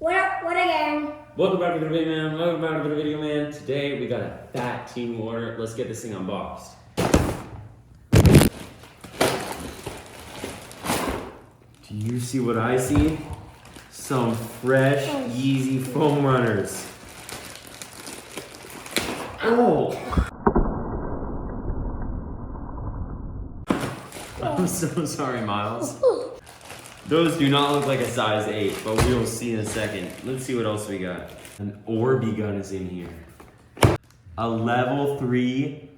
What again? Welcome back to the video, man. Today we got a fat Temu order. Let's get this thing unboxed. Do you see what I see? Some fresh Yeezy foam runners. Oh! I'm so sorry, Miles. Those do not look like a size 8, but we will see in a second. Let's see what else we got. An Orby gun is in here. A level 3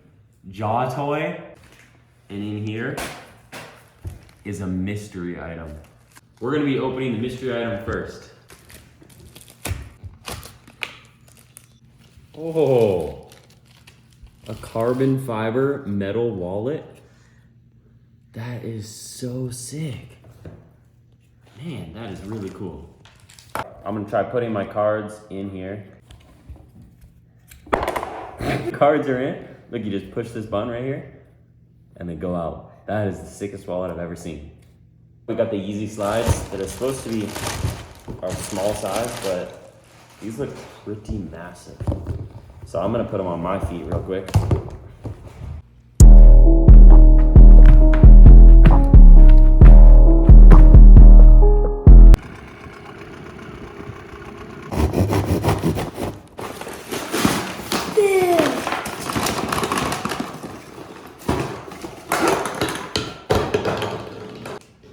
jaw toy. And in here is a mystery item. We're gonna be opening the mystery item first. Oh, a carbon fiber metal wallet. That is so sick. Man, that is really cool. I'm gonna try putting my cards in here. Cards are in. Look, you just push this button right here and they go out. That is the sickest wallet I've ever seen. We got the Yeezy slides that are supposed to be our small size, but these look pretty massive. So I'm gonna put them on my feet real quick.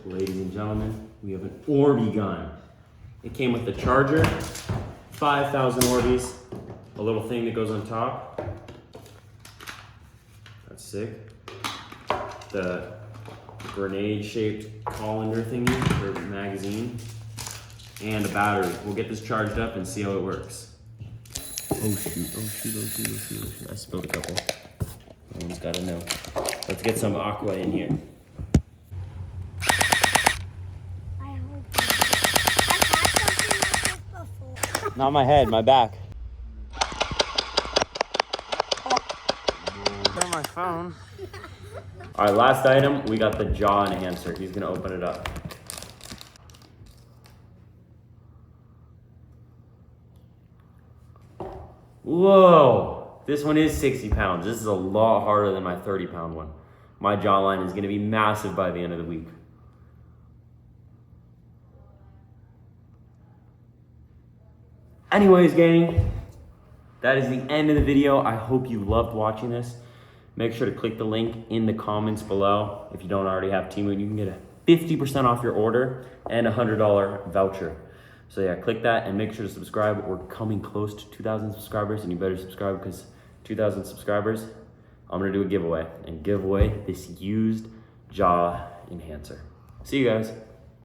Ladies and gentlemen, we have an Orby gun. It came with the charger, 5,000 Orbies, a little thing that goes on top. That's sick. The grenade-shaped colander thingy for magazine, and a battery. We'll get this charged up and see how it works. Oh shoot. I spilled a couple. Everyone's gotta know. Let's get some aqua in here. Not my head, my back. On my phone. All right, last item, we got the jaw enhancer. He's gonna open it up. Whoa, this one is 60 pounds. This is a lot harder than my 30-pound one. My jawline is gonna be massive by the end of the week. Anyways, gang, that is the end of the video. I hope you loved watching this. Make sure to click the link in the comments below. If you don't already have Temu, you can get a 50% off your order and a $100 voucher. So yeah, click that and make sure to subscribe. We're coming close to 2,000 subscribers, and you better subscribe because 2,000 subscribers, I'm gonna do a giveaway and give away this used jaw enhancer. See you guys.